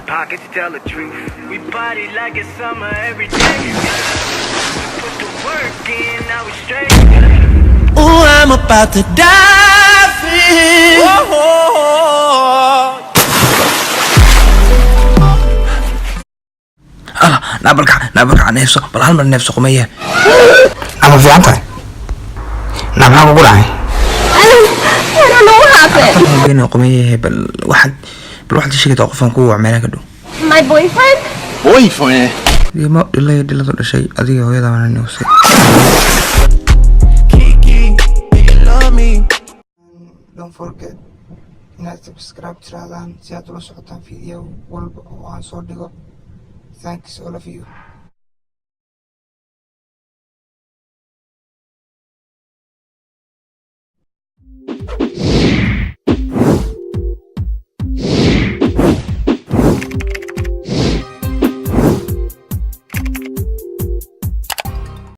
pockets tell the truth. We party like it's summer every day. Put the work in, now we straight. Ooh, I'm about to dive in. نابلك نفسه بالعمر نفسه قمية أما في عطاي نابلك أقول عاي I don't know what happened. بيني وقمية بالواحد يشيك توقفهم قوة عمالك دو My boyfriend? boyfriend دي ما إلا يدي لا تقول شيء أدي هو يضع من النوسي Don't forget inaad subscribe tirahdaan si aad ula socotaan video walba oo aan soo dhigo. Thanks all of you.